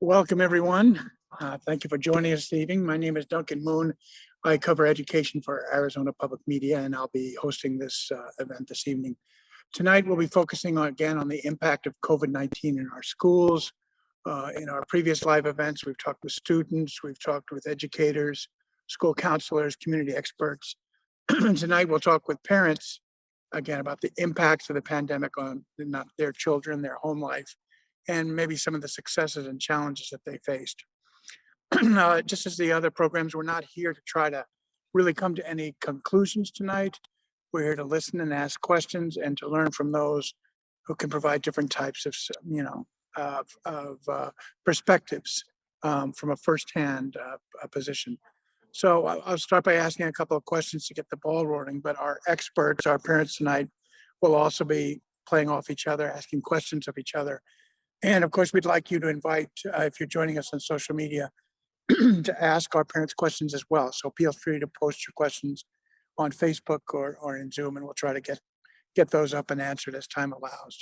Welcome, everyone. Thank you for joining us this evening. My name is Duncan Moon. I cover education for Arizona Public Media, and I'll be hosting this event this evening. Tonight, we'll be focusing again on the impact of COVID-19 in our schools. In our previous live events, we've talked with students, we've talked with educators, school counselors, community experts. Tonight, we'll talk with parents, again, about the impacts of the pandemic on their children, their home life, and maybe some of the successes and challenges that they faced. Just as the other programs, we're not here to try to really come to any conclusions tonight. We're here to listen and ask questions and to learn from those who can provide different types of, perspectives from a firsthand position. So I'll start by asking a couple of questions to get the ball rolling, but our experts, our parents tonight, will also be playing off each other, asking questions of each other. And of course, we'd like you to invite, if you're joining us on social media, to ask our parents questions as well. So feel free to post your questions on Facebook or in Zoom, and we'll try to get those up and answered as time allows.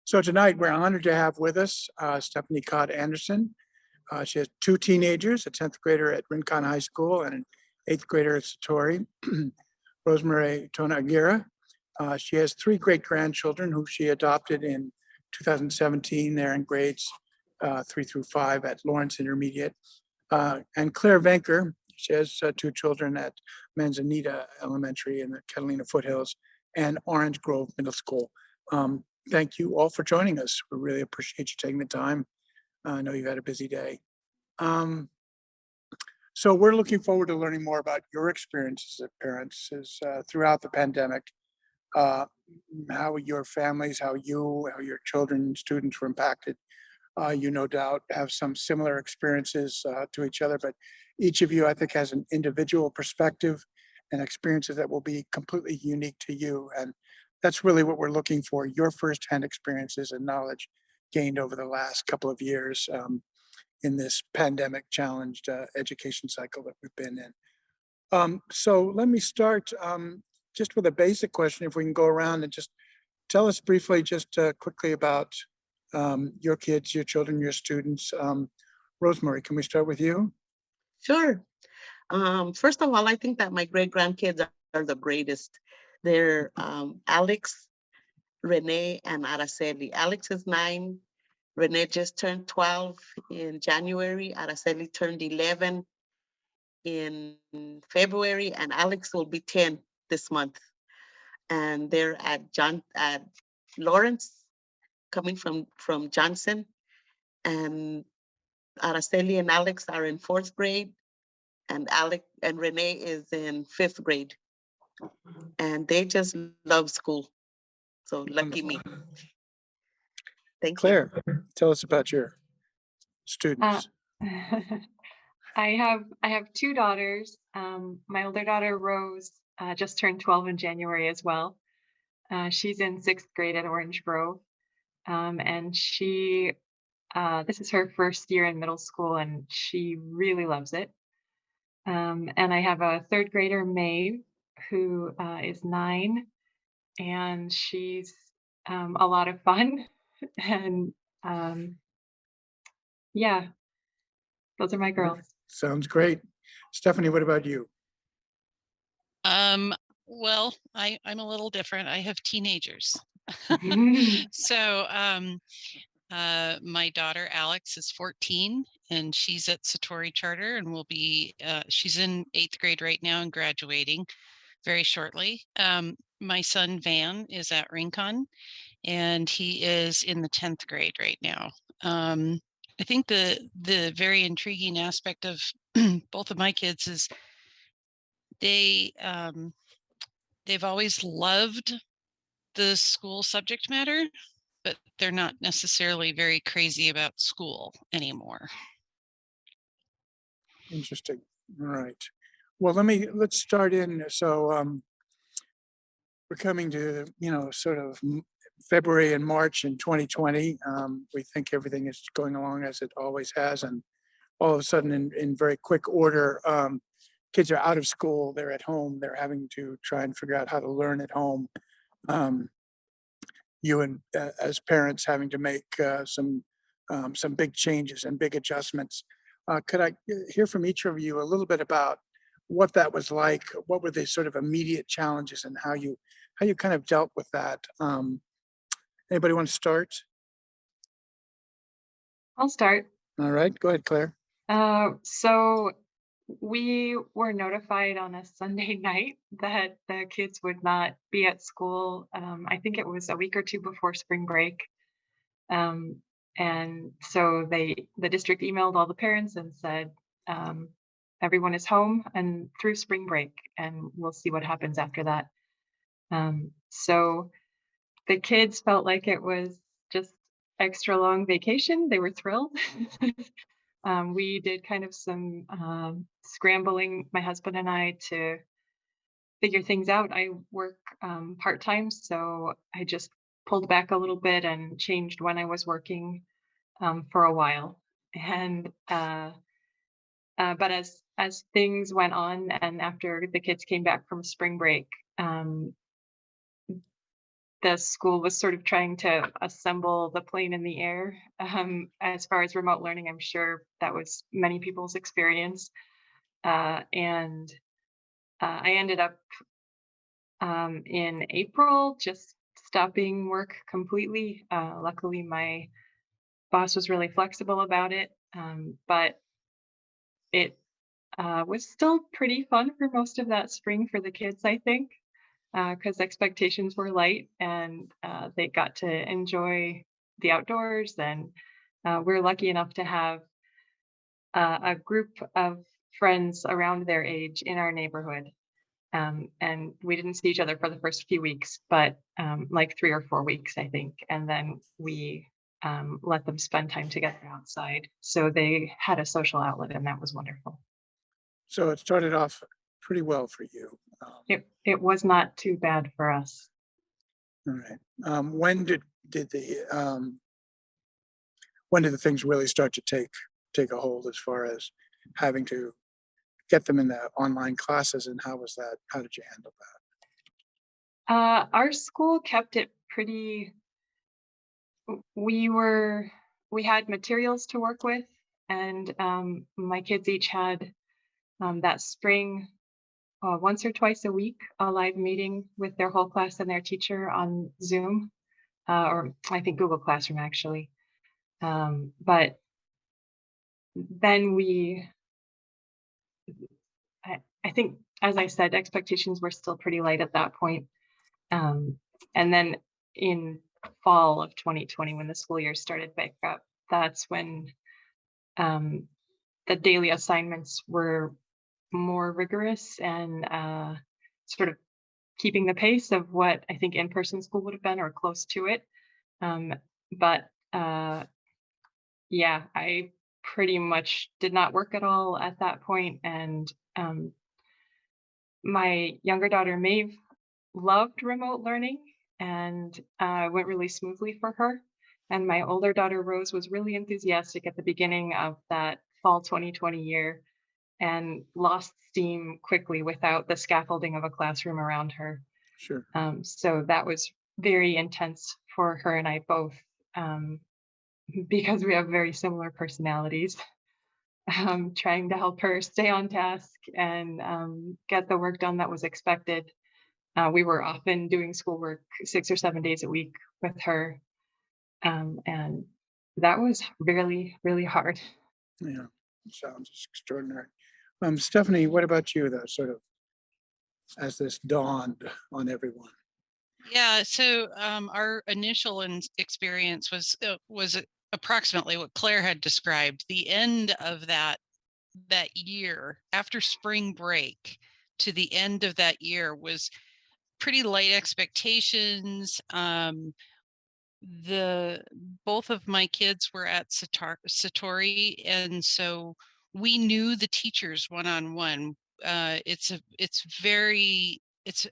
So tonight, we're honored to have with us Stephanie Codd Anderson. She has two teenagers, a 10th grader at Rincon High School and an 8th grader at Satori, Rosemary Tonagira. She has 3 great-grandchildren who she adopted in 2017. They're in grades 3 through 5 at Lawrence Intermediate. And Claire Venker, she has 2 children at Manzanita Elementary in the Catalina Foothills and Orange Grove Middle School. Thank you all for joining us. We really appreciate you taking the time. I know you've had a busy day. So we're looking forward to learning more about your experiences as parents throughout the pandemic. How your families, how your children and students were impacted. You no doubt have some similar experiences to each other, but each of you, I think, has an individual perspective and experiences that will be completely unique to you. And that's really what we're looking for, your firsthand experiences and knowledge gained over the last couple of years in this pandemic challenged education cycle that we've been in. So let me start just with a basic question, if we can go around and just tell us briefly, just quickly about your kids, your children, your students. Rosemary, can we start with you? Sure. First of all, I think that my great-grandkids are the greatest. They're Alex, Renee, and Araceli. Alex is 9. Renee just turned 12 in January. Araceli turned 11 in February, and Alex will be 10 this month. And they're at Lawrence, coming from Johnson. And Araceli and Alex are in 4th grade, and Alex and Renee is in 5th grade. And they just love school. So lucky me. Thank Claire, you. tell us about your students. I have 2 daughters. My older daughter, Rose, just turned 12 in January as well. She's in 6th grade at Orange Grove. And she, this is her first year in middle school, and she really loves it. And I have a 3rd grader, Maeve, who is 9, and she's a lot of fun. And yeah, those are my girls. Sounds great. Stephanie, what about you? Well, I'm a little different. I have teenagers. So my daughter Alex is 14 and she's at Satori Charter and will be she's in 8th grade right now and graduating very shortly. My son Van is at Rincon and he is in the 10th grade right now. I think the very intriguing aspect of both of my kids is they've always loved the school subject matter, but they're not necessarily very crazy about school anymore. Interesting. All right. Well, let's start in. So we're coming to, sort of February and March in 2020. We think everything is going along as it always has. And all of a sudden, in very quick order, kids are out of school, they're at home, they're having to try and figure out how to learn at home. You and as parents having to make some some big changes and big adjustments. Could I hear from each of you a little bit about what that was like? What were the sort of immediate challenges and how you kind of dealt with that? Anybody want to start? I'll start. All right, go ahead, Claire. So we were notified on a Sunday night that the kids would not be at school. I think it was a week or two before spring break. Um, and so the district emailed all the parents and said, um, everyone is home and through spring break, and we'll see what happens after that. So the kids felt like it was just extra long vacation. They were thrilled. We did kind of some scrambling, my husband and I, to figure things out. I work part-time, so I just pulled back a little bit and changed when I was working for a while. And but as things went on, and after the kids came back from spring break, um, the school was sort of trying to assemble the plane in the air. As far as remote learning, I'm sure that was many people's experience. And I ended up in April just stopping work completely. Luckily, my boss was really flexible about it, but it was still pretty fun for most of that spring for the kids, I think, because expectations were light and they got to enjoy the outdoors. And we're lucky enough to have a group of friends around their age in our neighborhood. And we didn't see each other for the first few weeks, but like 3 or 4 weeks, I think. And then we let them spend time together outside. So they had a social outlet, and that was wonderful. So it started off pretty well for you. It was not too bad for us. All right. When did the things really start to take a hold as far as having to get them in the online classes, and how was that? How did you handle that? Our school kept it pretty. We had materials to work with, and my kids each had that spring once or twice a week a live meeting with their whole class and their teacher on Zoom, or I think Google Classroom actually. But then I think, as I said, expectations were still pretty light at that point. And then in fall of 2020, when the school year started back up, that's when um, the daily assignments were more rigorous and sort of keeping the pace of what I think in-person school would have been, or close to it. But yeah, I pretty much did not work at all at that point. And my younger daughter, Maeve, loved remote learning, and went really smoothly for her. And my older daughter, Rose, was really enthusiastic at the beginning of that fall 2020 year and lost steam quickly without the scaffolding of a classroom around her. Sure. So that was very intense for her and I both, because we have very similar personalities. Trying to help her stay on task and get the work done that was expected. We were often doing schoolwork 6 or 7 days a week with her. And that was really, really hard. Yeah, sounds extraordinary. Stephanie, what about you, though, sort of as this dawned on everyone? Yeah, so our initial experience was approximately what Claire had described. The end of that year, after spring break to the end of that year, was pretty light expectations. Both of my kids were at Satori, and so we knew the teachers one-on-one. It's a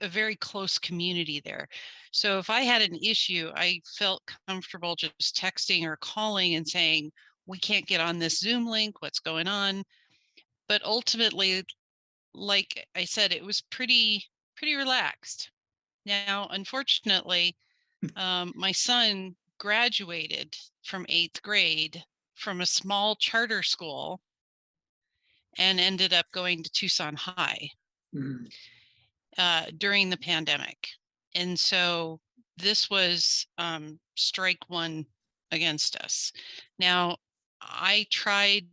very close community there. So if I had an issue, I felt comfortable just texting or calling and saying, we can't get on this Zoom link, what's going on? But ultimately, like I said, it was pretty relaxed. Now, unfortunately, my son graduated from 8th grade from a small charter school and ended up going to Tucson High Mhm. During the pandemic. And so this was strike one against us. Now, I tried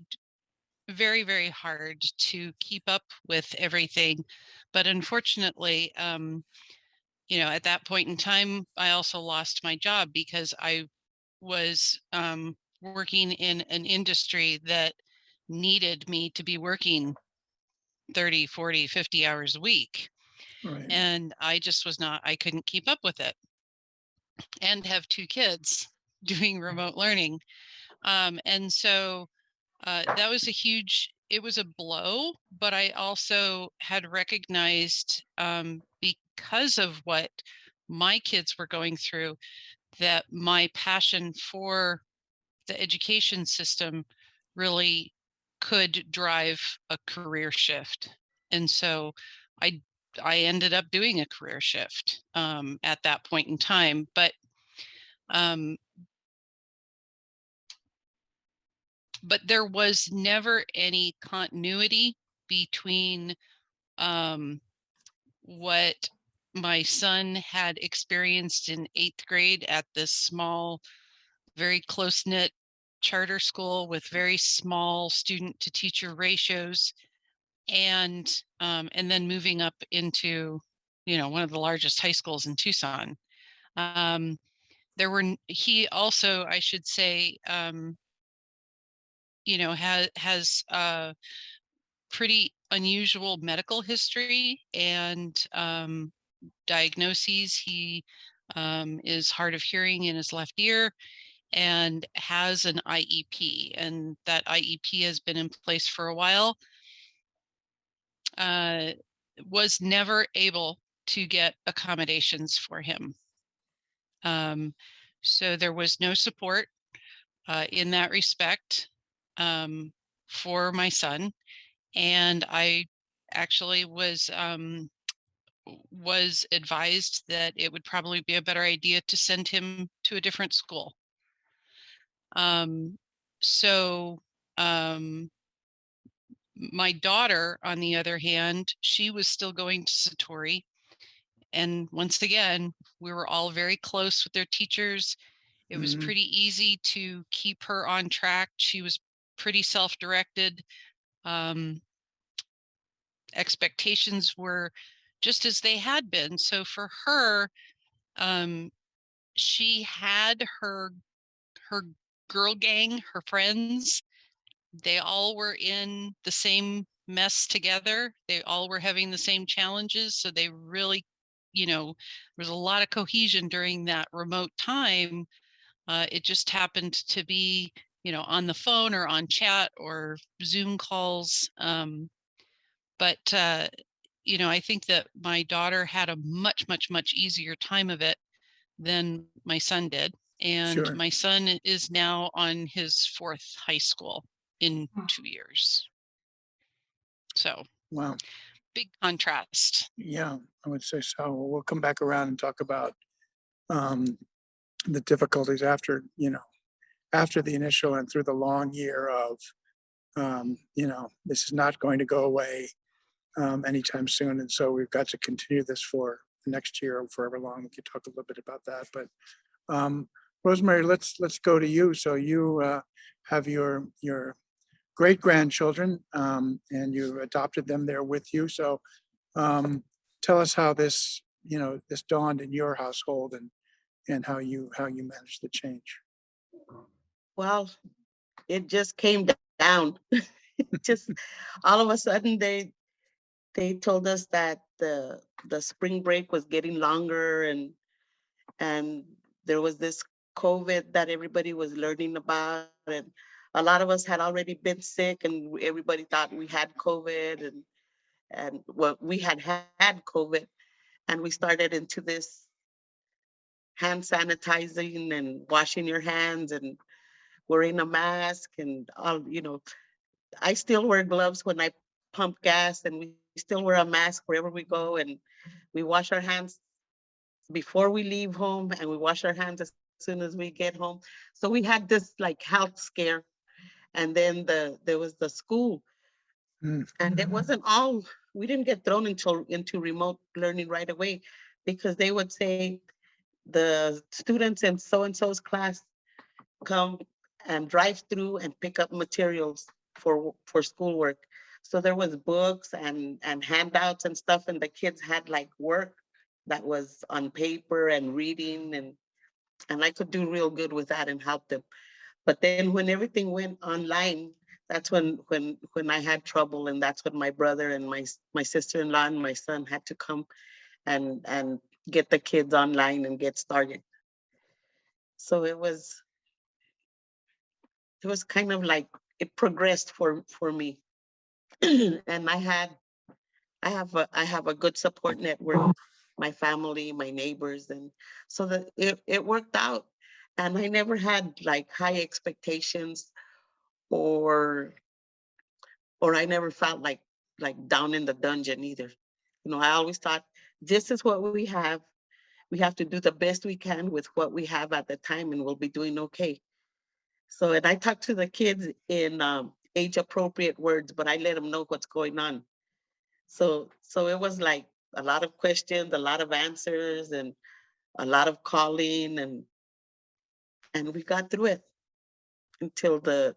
very, very hard to keep up with everything, but unfortunately, at that point in time, I also lost my job because I was working in an industry that needed me to be working 30, 40, 50 hours a week. Right. And I just was not, I couldn't keep up with it and have 2 kids doing remote learning. And so that was it was a blow, but I also had recognized because of what my kids were going through, that my passion for the education system really could drive a career shift. And so I I ended up doing a career shift at that point in time. Um, but there was never any continuity between what my son had experienced in 8th grade at this small, very close-knit charter school with very small student to teacher ratios, and then moving up into one of the largest high schools in Tucson. um, he also, I should say, has pretty unusual medical history and diagnoses. He is hard of hearing in his left ear and has an IEP, and that IEP has been in place for a while. Was never able to get accommodations for him. So there was no support in that respect for my son. And I actually was advised that it would probably be a better idea to send him to a different school. Um, so um, my daughter, on the other hand, she was still going to Satori. And once again, we were all very close with their teachers. It was Mhm. pretty easy to keep her on track. She was pretty self-directed. Um, Expectations were just as they had been. So for her, um, she had her girl gang, her friends. They all were in the same mess together. They all were having the same challenges. So they really, there was a lot of cohesion during that remote time. It just happened to be, on the phone or on chat or Zoom calls. But I think that my daughter had a much, much, much easier time of it than my son did. And Sure. my son is now on his 4th high school in 2 years. So Wow. big contrast. Yeah, I would say so. We'll come back around and talk about um, the difficulties after the initial and through the long year of, this is not going to go away anytime soon. And so we've got to continue this for the next year or forever long. We could talk a little bit about that. But um, Rosemary, let's go to you. So you have your great grandchildren, and you adopted them there with you. So um, tell us how this dawned in your household, and how you managed the change. Well, it just came down. Just all of a sudden they told us that the spring break was getting longer, and there was this COVID that everybody was learning about, and a lot of us had already been sick, and everybody thought we had COVID, and well, we had COVID, and we started into this hand sanitizing and washing your hands and wearing a mask and all. I still wear gloves when I pump gas, and we still wear a mask wherever we go, and we wash our hands before we leave home, and we wash our hands as soon as we get home. So we had this like health scare. And then there was the school. Mm. And it wasn't all, we didn't get thrown into remote learning right away, because they would say the students in so and so's class come and drive through and pick up materials for schoolwork. So there was books and handouts and stuff, and the kids had like work that was on paper and reading, and I could do real good with that and help them. But then when everything went online, that's when I had trouble, and that's when my brother and my sister-in-law and my son had to come and get the kids online and get started. So it was kind of like it progressed for me. And I have a good support network, my family, my neighbors, and so that it worked out. And I never had like high expectations, or I never felt like down in the dungeon either. I always thought this is what we have. We have to do the best we can with what we have at the time, and we'll be doing okay. So, and I talk to the kids in age appropriate words, but I let them know what's going on. So it was like a lot of questions, a lot of answers, and a lot of calling, and we got through it until the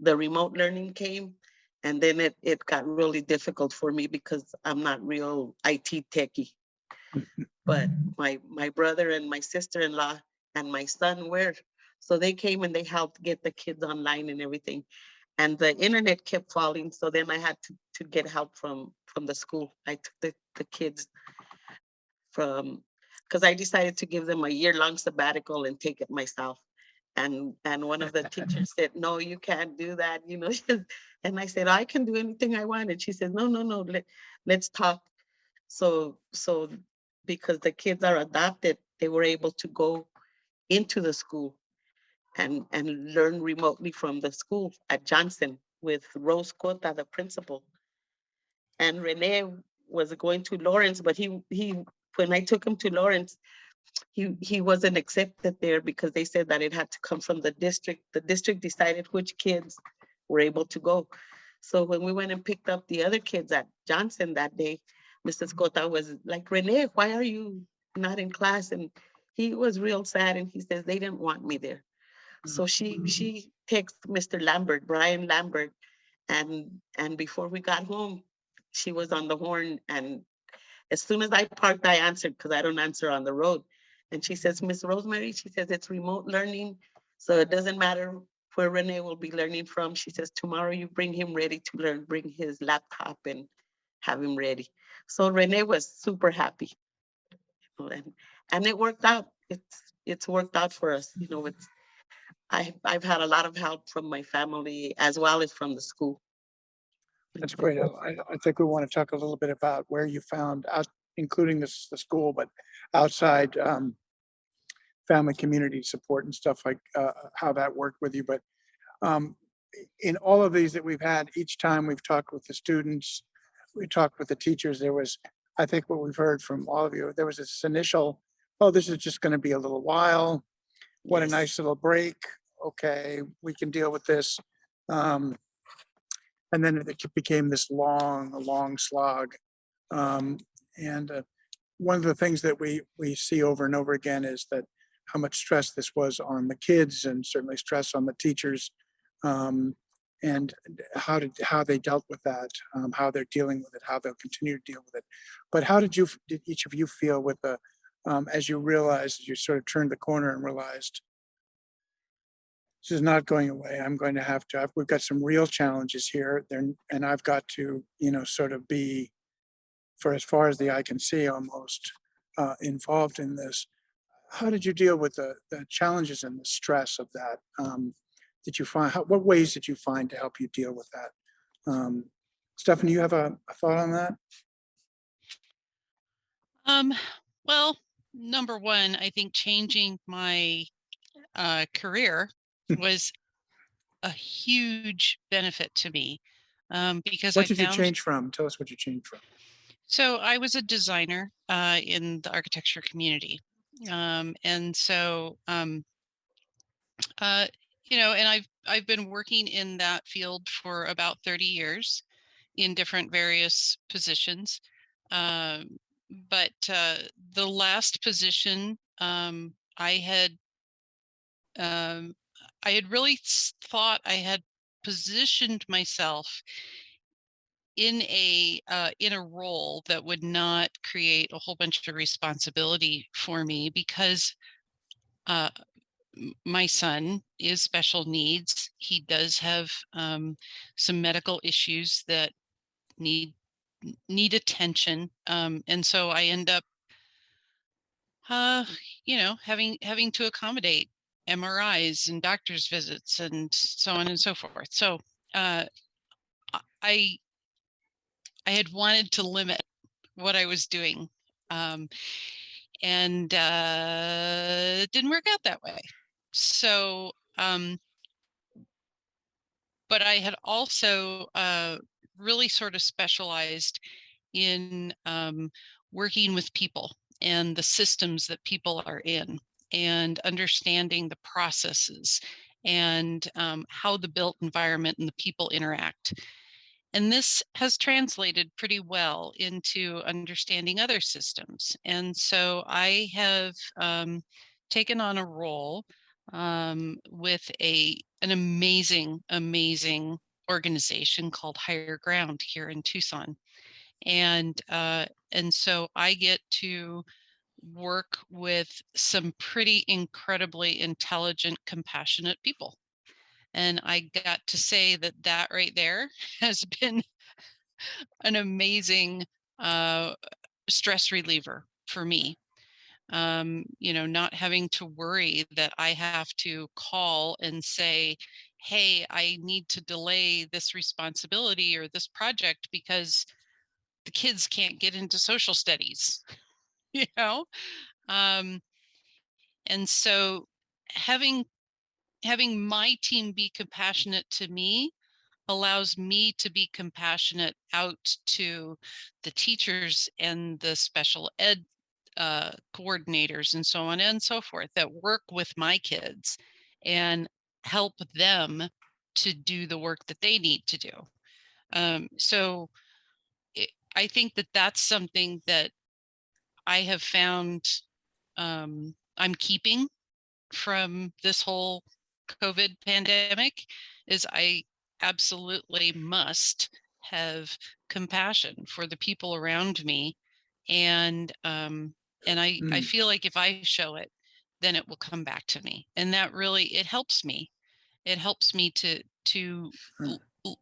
remote learning came. And then it got really difficult for me because I'm not real IT techie. But my brother and my sister-in-law and my son were. So they came and they helped get the kids online and everything. And the internet kept falling. So then I had to get help from the school. I took the kids from, because I decided to give them a year-long sabbatical and take it myself. And one of the teachers said, "No, you can't do that." And I said, "I can do anything I want." And she said, "No, no, no, let's talk." So because the kids are adopted, they were able to go into the school and learn remotely from the school at Johnson with Rose Cota, the principal. And Rene was going to Lawrence, but he when I took him to Lawrence, he wasn't accepted there because they said that it had to come from the district. The district decided which kids were able to go. So when we went and picked up the other kids at Johnson that day, Mrs. Cota was like, "Rene, why are you not in class?" And he was real sad, and he says they didn't want me there. So she texted Mr. Lambert, Brian Lambert, and before we got home, she was on the horn. And as soon as I parked, I answered because I don't answer on the road. And she says, "Miss Rosemary," she says, "it's remote learning, so it doesn't matter where Rene will be learning from." She says, "Tomorrow you bring him ready to learn, bring his laptop and have him ready." So Rene was super happy. And it worked out. It's worked out for us. I've had a lot of help from my family as well as from the school. That's great. I think we want to talk a little bit about where you found out, including the school, but outside family community support and stuff like how that worked with you. But um, in all of these that we've had, each time we've talked with the students, we talked with the teachers, there was, I think what we've heard from all of you, there was this initial, "Oh, this is just going to be a little while. What a Yes. nice little break. Okay, we can deal with this." Um, and then it became this long slog. Um, and one of the things that we see over and over again is that how much stress this was on the kids, and certainly stress on the teachers, um, and how they dealt with that, how they're dealing with it, how they'll continue to deal with it. But how did each of you feel with the as you realized, as you sort of turned the corner and realized this is not going away. I'm going to have to. We've got some real challenges here, and I've got to, sort of be, for as far as the eye can see, almost involved in this. How did you deal with the challenges and the stress of that? Did you find what ways did you find to help you deal with that? Stephanie, you have a thought on that? Um, well, number one, I think changing my career was a huge benefit to me, because What I did you found. change from? Tell us what you changed from. So I was a designer in the architecture community, And so, uh, and I've been working in that field for about 30 years in different various positions. Um, but the last position, um, I had really thought I had positioned myself in a role that would not create a whole bunch of responsibility for me, because uh, my son is special needs. He does have some medical issues that need attention, and so I end up uh, having to accommodate MRIs and doctor's visits and so on and so forth. So uh, I I had wanted to limit what I was doing, um, and it didn't work out that way. So, but I had also really sort of specialized in working with people and the systems that people are in, and understanding the processes and how the built environment and the people interact. And this has translated pretty well into understanding other systems. And so I have taken on a role with an amazing organization called Higher Ground here in Tucson. And so I get to work with some pretty incredibly intelligent, compassionate people. And I got to say that that right there has been an amazing uh, stress reliever for me. Not having to worry that I have to call and say, hey, I need to delay this responsibility or this project because the kids can't get into social studies, you know? Um, and so having my team be compassionate to me allows me to be compassionate out to the teachers and the special ed coordinators and so on and so forth that work with my kids, and help them to do the work that they need to do. So I think that that's something that I have found I'm keeping from this whole COVID pandemic, is I absolutely must have compassion for the people around me. And I feel like if I show it, then it will come back to me. And that really, it helps me. It helps me to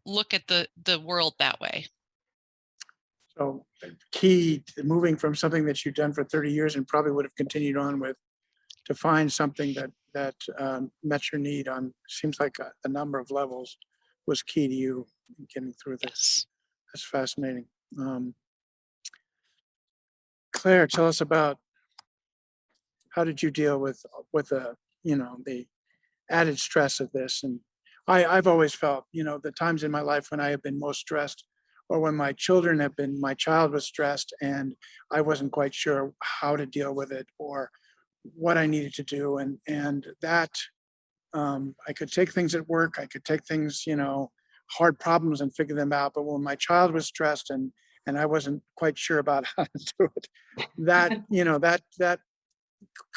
look at the world that way. So key to moving from something that you've done for 30 years and probably would have continued on with, to find something that met your need on, seems like a number of levels, was key to you getting through this. Yes. That's fascinating. Claire, tell us about, how did you deal with the added stress of this? And I've always felt, the times in my life when I have been most stressed, or when my child was stressed and I wasn't quite sure how to deal with it or what I needed to do. And that I could take things at work, I could take things, hard problems and figure them out. But when my child was stressed and I wasn't quite sure about how to do it, that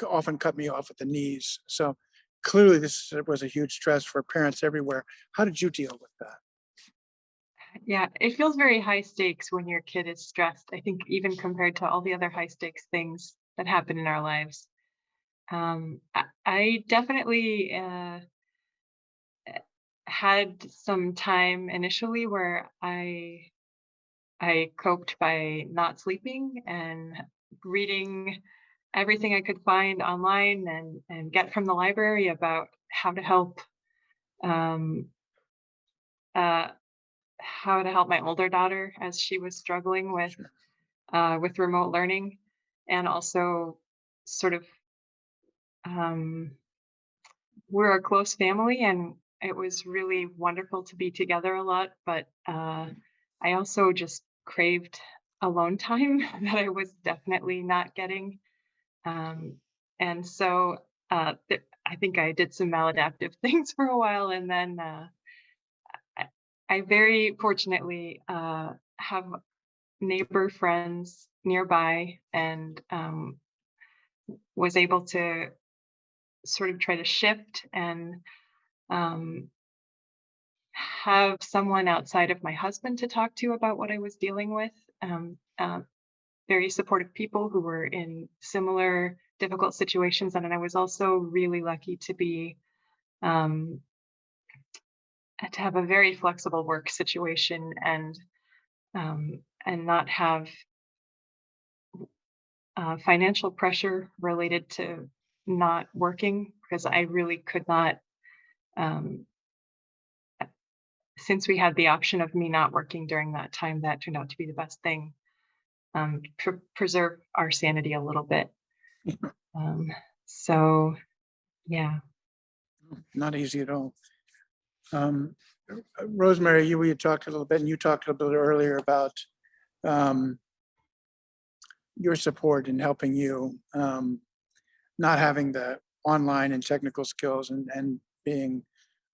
often cut me off at the knees. So clearly this was a huge stress for parents everywhere. How did you deal with that? Yeah, it feels very high stakes when your kid is stressed. I think even compared to all the other high stakes things that happen in our lives. I definitely had some time initially where I coped by not sleeping and reading everything I could find online and get from the library about um, uh, how to help my older daughter as she was struggling Sure. with remote learning, and also sort of um, we're a close family, and it was really wonderful to be together a lot. But I also just craved alone time that I was definitely not getting. Um, And so I think I did some maladaptive things for a while, and then I, I very fortunately have neighbor friends nearby, and was able to sort of try to shift and um, have someone outside of my husband to talk to about what I was dealing with. Very supportive people who were in similar difficult situations, and I was also really lucky to be um, to have a very flexible work situation, and not have financial pressure related to not working, because I really could not. Um, since we had the option of me not working during that time, that turned out to be the best thing, to preserve our sanity a little bit. Um, so, yeah. Not easy at all. Um, Rosemary, you talked a little bit, and you talked a little bit earlier about um, your support in helping you, not having the online and technical skills, and being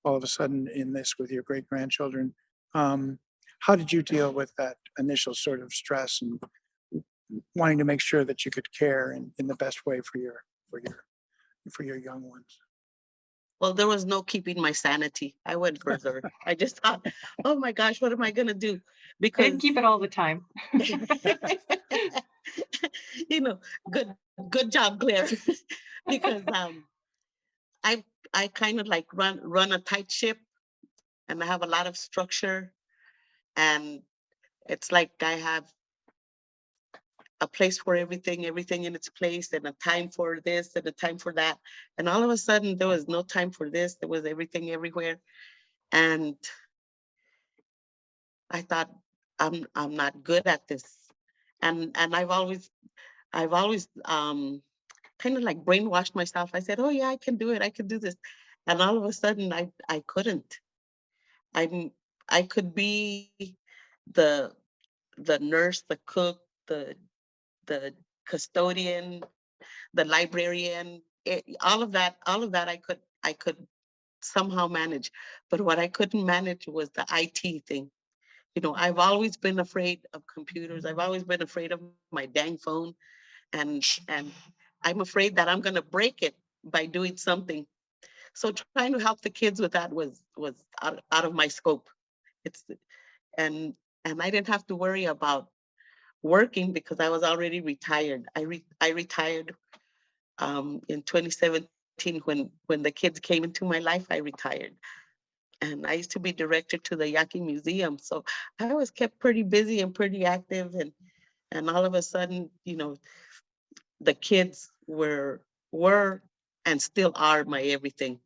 all of a sudden in this with your great grandchildren. How did you deal with that initial sort of stress and wanting to make sure that you could care in the best way for your young ones? Well, there was no keeping my sanity. I went berserk. I just thought, oh my gosh, what am I gonna do? I Because didn't keep it all the time. you know, good job, Claire. Because I I kind of like run a tight ship, and I have a lot of structure, and it's like I have a place for everything in its place, and a time for this and a time for that. And all of a sudden there was no time for this. There was everything everywhere. And I thought, I'm not good at this. And I've always kind of like brainwashed myself. I said, oh yeah, I can do it. I can do this. And all of a sudden I couldn't. I'm I could be the the nurse, the cook, the custodian, the librarian, all of that I could somehow manage. But what I couldn't manage was the IT thing. I've always been afraid of computers. I've always been afraid of my dang phone, and I'm afraid that I'm gonna break it by doing something. So trying to help the kids with that was out of my scope. It's and and I didn't have to worry about working because I was already retired. I retired in 2017. When the kids came into my life, I retired. And I used to be director to the Yaqui Museum. So I was kept pretty busy and pretty active. And all of a sudden, the kids were and still are my everything.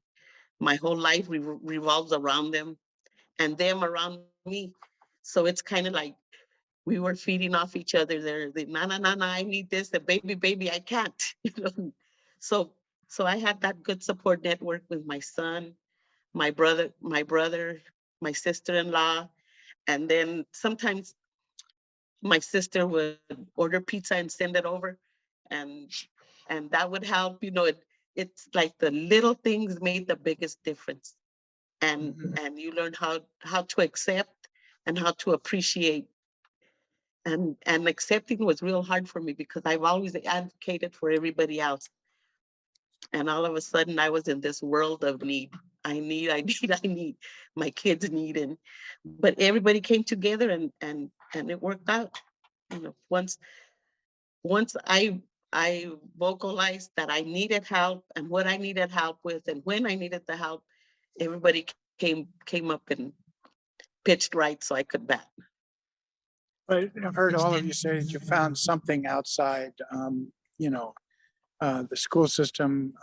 My whole life revolves around them and them around me. So it's kind of like we were feeding off each other. They're the na na na na, I need this, the baby, I can't. So so I had that good support network with my son, my brother, my sister-in-law, and then sometimes my sister would order pizza and send it over, and that would help. It's like the little things made the biggest difference, and Mhm. you learn how to accept and how to appreciate. And accepting was real hard for me because I've always advocated for everybody else. And all of a sudden I was in this world of need. I need. My kids need. But everybody came together, and it worked out. Once I vocalized that I needed help and what I needed help with and when I needed the help, everybody came up and pitched right so I could bat. But I've heard all of you say that you found something outside, the school system.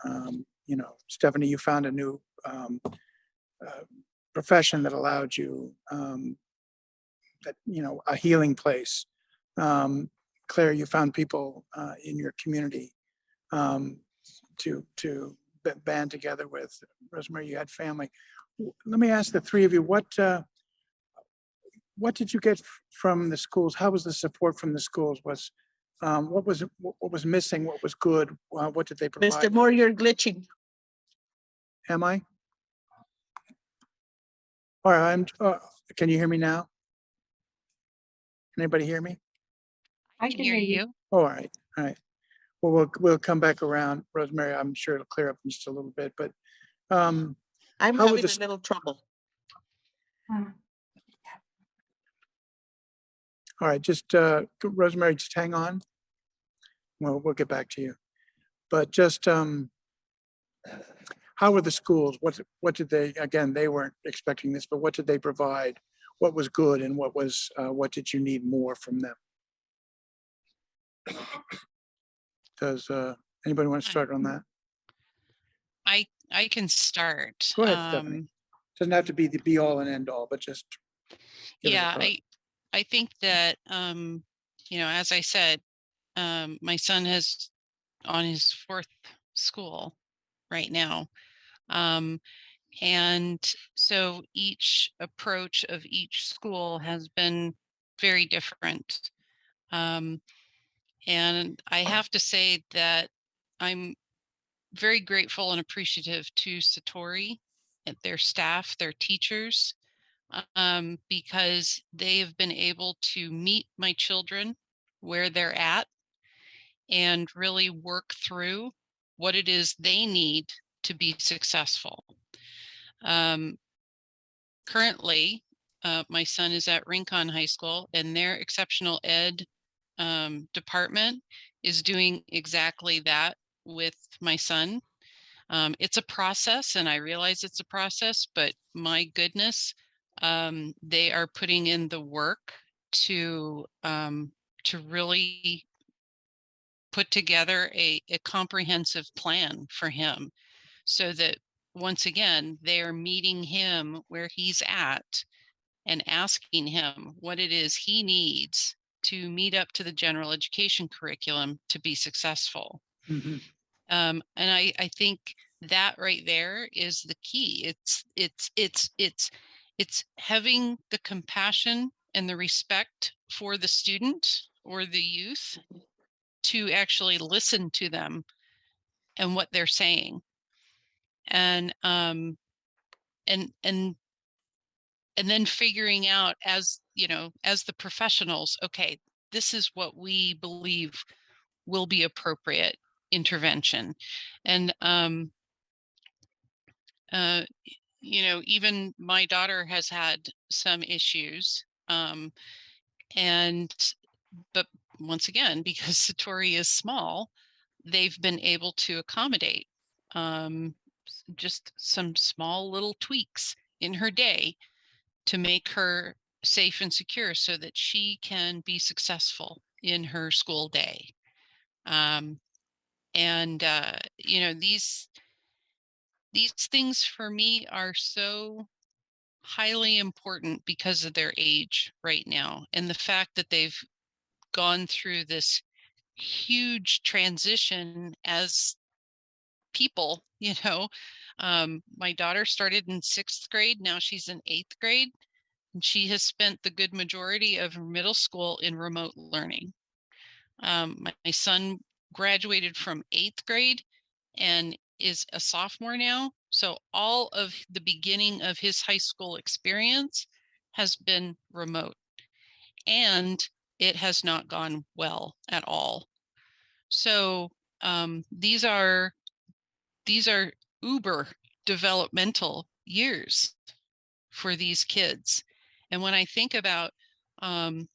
Stephanie, you found a new uh, profession that allowed you, a healing place. Claire, you found people in your community um, to band together with. Rosemary, you had family. Let me ask the three of you, what did you get from the schools? How was the support from the schools? Was What was missing? What was good? What did they provide? Mr. Moore, you're glitching. Am I? All right, can you hear me now? Can anybody hear me? I can hear you. Oh, all right, all right. Well, we'll come back around. Rosemary, I'm sure it'll clear up in just a little bit, but I'm How would having a this- little trouble. all right, just Rosemary, just hang on. We'll get back to you. But just how were the schools? What did they, again, they weren't expecting this, but what did they provide? What was good and what did you need more from them? Does anybody want to start on that? I can start. Go ahead, Stephanie. Doesn't have to be the be all and end all, but just give us a Yeah, thought. I think that as I said, my son has on his fourth school right now. And so each approach of each school has been very different. And I have to say that I'm very grateful and appreciative to Satori and their staff, their teachers, because they have been able to meet my children where they're at and really work through what it is they need to be successful. Currently, my son is at Rincon High School, and their exceptional ed department is doing exactly that with my son. It's a process, and I realize it's a process, but my goodness, they are putting in the work to really put together a comprehensive plan for him, so that once again they are meeting him where he's at and asking him what it is he needs to meet up to the general education curriculum to be successful. Mhm. And I think that right there is the key. It's having the compassion and the respect for the student or the youth to actually listen to them and what they're saying. And and then figuring out, as as the professionals, okay, this is what we believe will be appropriate intervention. And even my daughter has had some issues, and but once again, because Satori is small, they've been able to accommodate just some small little tweaks in her day to make her safe and secure so that she can be successful in her school day. And these things for me are so highly important because of their age right now, and the fact that they've gone through this huge transition as people. My daughter started in 6th grade, now she's in 8th grade, and she has spent the good majority of her middle school in remote learning. My son graduated from 8th grade and is a sophomore now. So all of the beginning of his high school experience has been remote, and it has not gone well at all. So these are uber developmental years for these kids. And when I think about when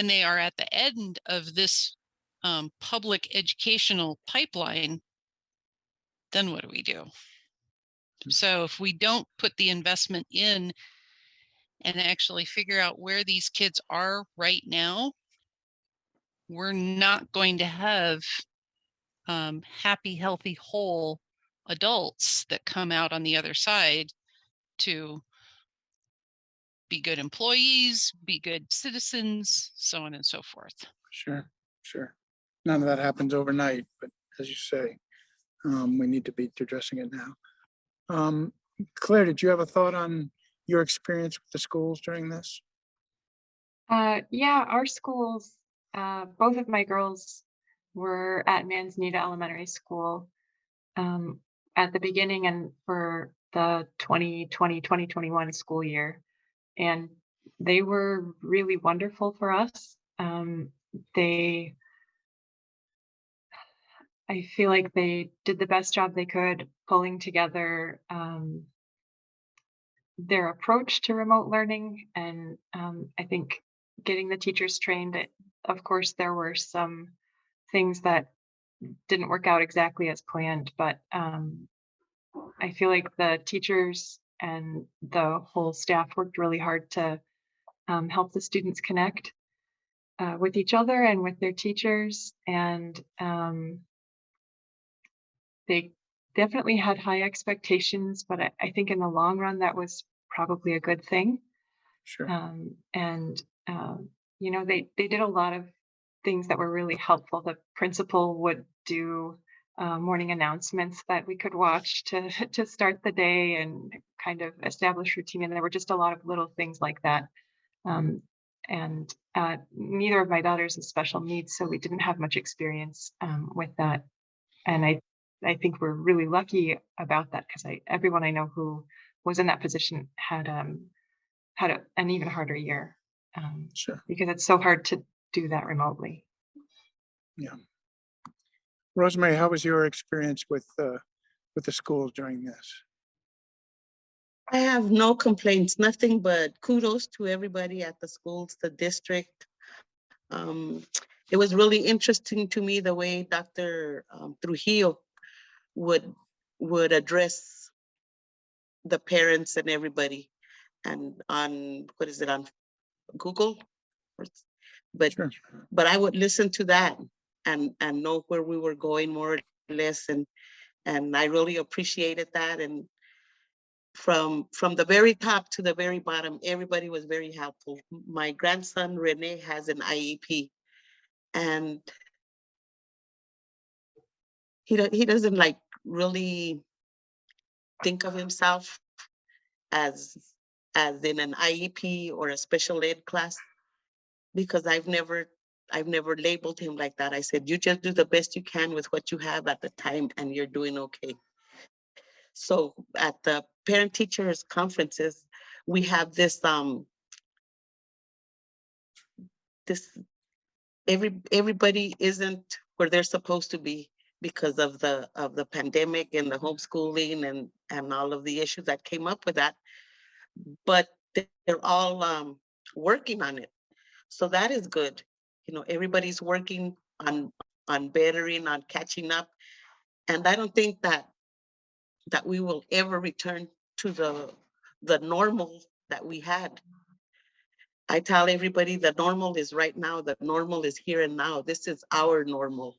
they are at the end of this public educational pipeline, then what do we do? So if we don't put the investment in and actually figure out where these kids are right now, we're not going to have happy, healthy, whole adults that come out on the other side to be good employees, be good citizens, so on and so forth. Sure, sure. None of that happens overnight, but as you say, we need to be addressing it now. Claire, did you have a thought on your experience with the schools during this? Yeah, our schools both of my girls were at Manzanita Elementary School at the beginning and for the 2020-2021 school year. And they were really wonderful for us. I feel like they did the best job they could pulling together their approach to remote learning. And I think getting the teachers trained, of course, there were some things that didn't work out exactly as planned, but I feel like the teachers and the whole staff worked really hard to help the students connect with each other and with their teachers. And they definitely had high expectations, but I think in the long run, that was probably a good thing. Sure. And they did a lot of things that were really helpful. The principal would do morning announcements that we could watch to to start the day and kind of establish routine. And there were just a lot of little things like that. And neither of my daughters has special needs, so we didn't have much experience with that. And I think we're really lucky about that because everyone I know who was in that position had an even harder year Sure. because it's so hard to do that remotely. Yeah. Rosemary, how was your experience with the schools during this? I have no complaints, nothing but kudos to everybody at the schools, the district. It was really interesting to me the way Dr. Trujillo would address the parents and everybody, and on what is it, on Google? But Sure. but I would listen to that and know where we were going more or less, and I really appreciated that. And from the very top to the very bottom, everybody was very helpful. My grandson Rene has an IEP, and he doesn't like really think of himself as in an IEP or a special ed class, because I've never labeled him like that. I said, you just do the best you can with what you have at the time, and you're doing okay. So at the parent teachers conferences, we have this everybody isn't where they're supposed to be because of the pandemic and the homeschooling and all of the issues that came up with that, but they're all working on it. So that is good. Everybody's working on bettering, on catching up. And I don't think that we will ever return to the normal that we had. I tell everybody the normal is right now, the normal is here and now. This is our normal.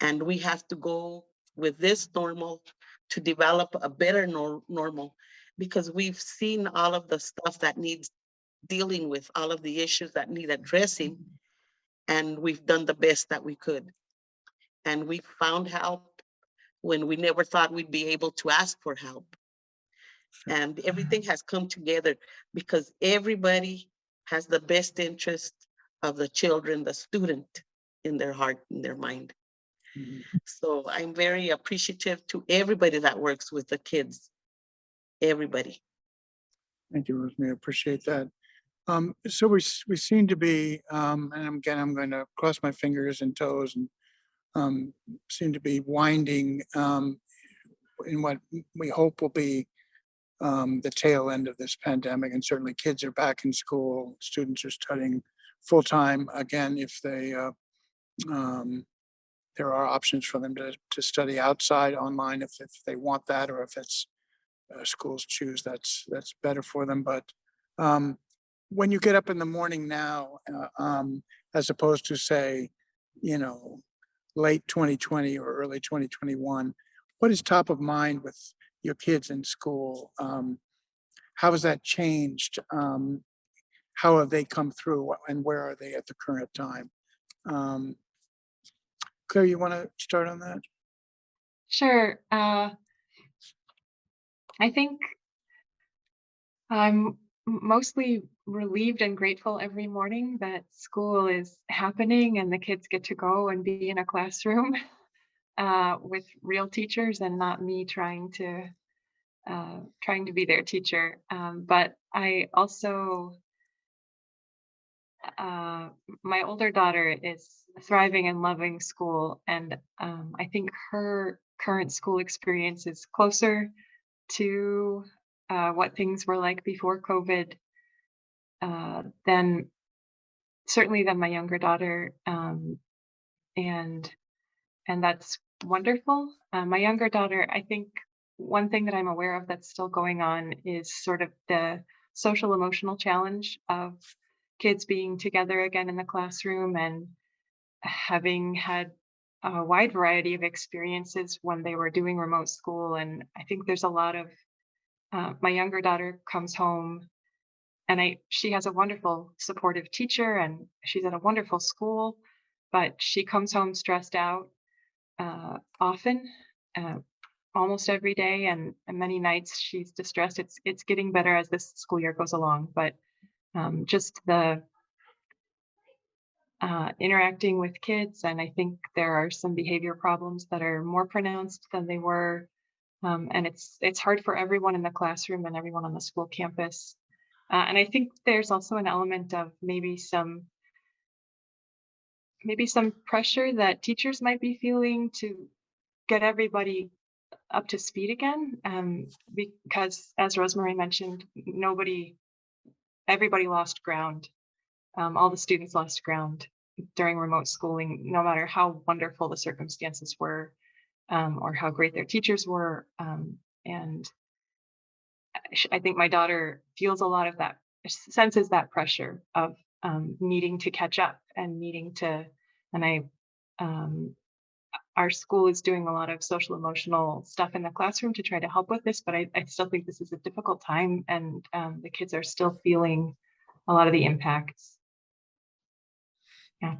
And we have to go with this normal to develop a better normal, because we've seen all of the stuff that needs dealing with, all of the issues that need addressing, and we've done the best that we could. And we found help when we never thought we'd be able to ask for help. And everything has come together because everybody has the best interest of the children, the student, in their heart, in their mind. So I'm very appreciative to everybody that works with the kids, everybody. Thank you, Rosemary. I appreciate that. So we seem to be, and again, I'm going to cross my fingers and toes, and seem to be winding in what we hope will be the tail end of this pandemic. And certainly kids are back in school. Students are studying full time again if they there are options for them to study outside online if they want that, or if it's schools choose that's better for them. But when you get up in the morning now, as opposed to say, you know, late 2020 or early 2021, what is top of mind with your kids in school? How has that changed? How have they come through, and where are they at the current time? Claire, you want to start on that? Sure. I think I'm mostly relieved and grateful every morning that school is happening and the kids get to go and be in a classroom with real teachers and not me trying to be their teacher. But I also, uh, my older daughter is thriving and loving school, and I think her current school experience is closer to what things were like before COVID than certainly than my younger daughter, and and that's wonderful. My younger daughter, I think one thing that I'm aware of that's still going on is sort of the social emotional challenge of kids being together again in the classroom and having had a wide variety of experiences when they were doing remote school. And I think there's a lot of my younger daughter comes home and she has a wonderful supportive teacher and she's at a wonderful school, but she comes home stressed out often, uh, almost every day, and many nights she's distressed. It's getting better as this school year goes along, but just the interacting with kids, and I think there are some behavior problems that are more pronounced than they were, and it's hard for everyone in the classroom and everyone on the school campus. And I think there's also an element of maybe some pressure that teachers might be feeling to get everybody up to speed again, because as Rosemary mentioned, everybody lost ground. All the students lost ground during remote schooling, no matter how wonderful the circumstances were, or how great their teachers were. And I think my daughter feels a lot of that, senses that pressure of needing to catch up and needing to, and um, our school is doing a lot of social emotional stuff in the classroom to try to help with this, but I still think this is a difficult time, and the kids are still feeling a lot of the impacts. Yeah.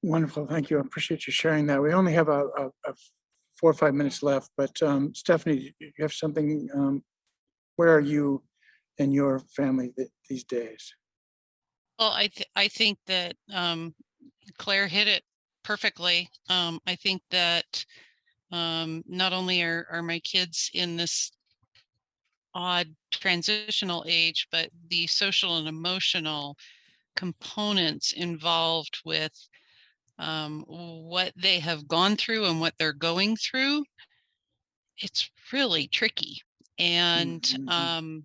Wonderful. Thank you. I appreciate you sharing that. We only have a 4 or 5 minutes left, but Stephanie, you have something, where are you and your family these days? Well, I think that Claire hit it perfectly. I think that not only are my kids in this odd transitional age, but the social and emotional components involved with what they have gone through and what they're going through, it's really tricky. And Mhm.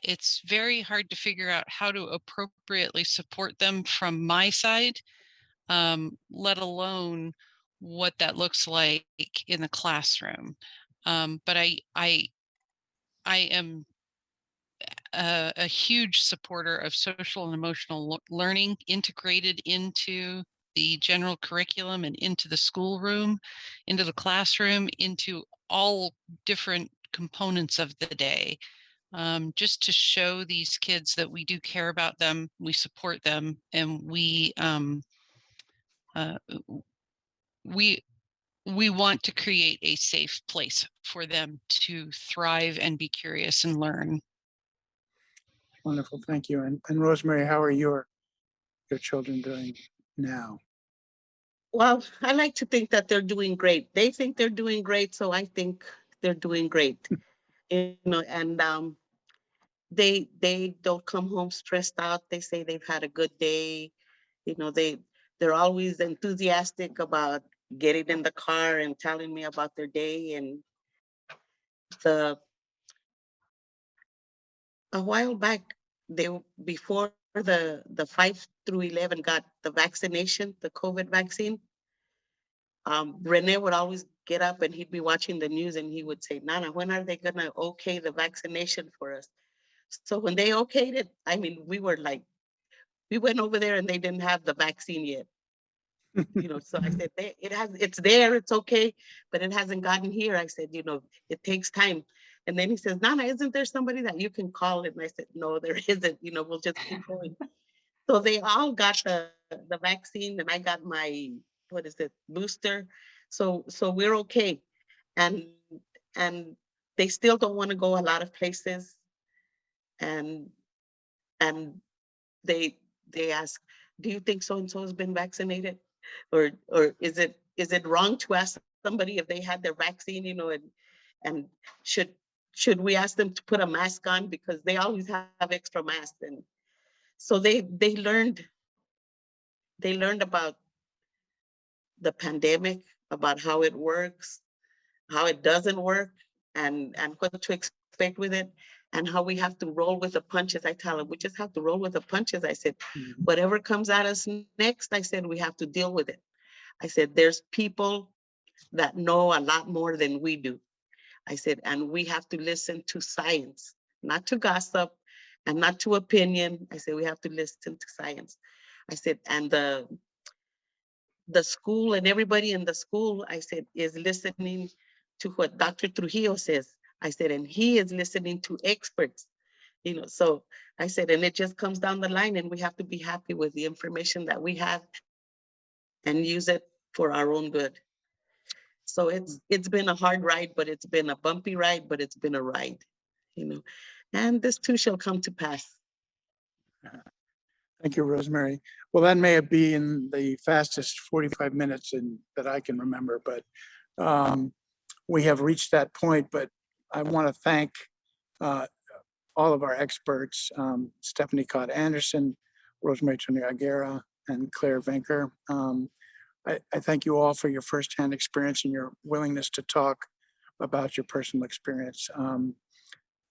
it's very hard to figure out how to appropriately support them from my side, let alone what that looks like in the classroom. But I am a huge supporter of social and emotional learning integrated into the general curriculum and into the schoolroom, into the classroom, into all different components of the day, just to show these kids that we do care about them, we support them, and uh, we we want to create a safe place for them to thrive and be curious and learn. Wonderful. Thank you. And Rosemary, how are your children doing now? Well, I like to think that they're doing great. They think they're doing great, so I think they're doing great. And they don't come home stressed out. They say they've had a good day. They're always enthusiastic about getting in the car and telling me about their day. And the a while back, before the 5 through 11 got the vaccination, the COVID vaccine. Rene would always get up and he'd be watching the news and he would say, Nana, when are they gonna okay the vaccination for us? So when they okayed it, I mean, we went over there and they didn't have the vaccine yet. So I said, it's there, it's okay, but it hasn't gotten here. I said, it takes time. And then he says, Nana, isn't there somebody that you can call? And I said, no, there isn't, we'll just keep going. So they all got the vaccine and I got my, what is it, booster. So we're okay. And and they still don't want to go a lot of places. And and they ask, do you think so and so has been vaccinated? Or is it wrong to ask somebody if they had their vaccine, and should we ask them to put a mask on because they always have extra masks? And so they learned about the pandemic, about how it works, how it doesn't work, and what to expect with it, and how we have to roll with the punches. I tell them, we just have to roll with the punches. I said, whatever comes at us next, I said, we have to deal with it. I said, there's people that know a lot more than we do. I said, and we have to listen to science, not to gossip and not to opinion. I said, we have to listen to science. I said, and the school and everybody in the school, I said, is listening to what Dr. Trujillo says. I said, and he is listening to experts, so I said, and it just comes down the line, and we have to be happy with the information that we have and use it for our own good. So it's been a hard ride, but it's been a bumpy ride, but it's been a ride, and this too shall come to pass. Thank you, Rosemary. Well, that may have been the fastest 45 minutes that I can remember, but we have reached that point. But I want to thank all of our experts, Stephanie Cott Anderson, Rosemary Aguera, and Claire Venker. I thank you all for your firsthand experience and your willingness to talk about your personal experience.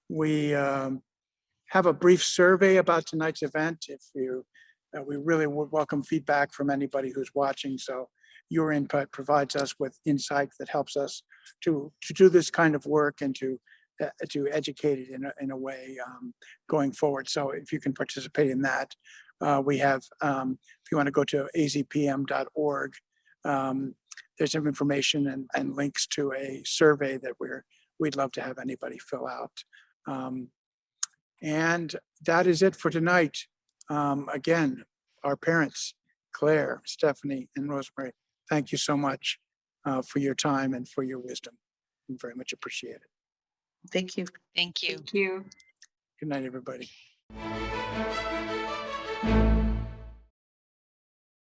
We have a brief survey about tonight's event. We really would welcome feedback from anybody who's watching. So your input provides us with insight that helps us to do this kind of work and to educate it in a way going forward. So if you can participate in that, we have, if you want to go to azpm.org, there's some information and links to a survey that we'd love to have anybody fill out. And that is it for tonight. Again, our parents, Claire, Stephanie, and Rosemary, thank you so much for your time and for your wisdom. We very much appreciate it. Thank you. Thank you. Thank you. Good night, everybody.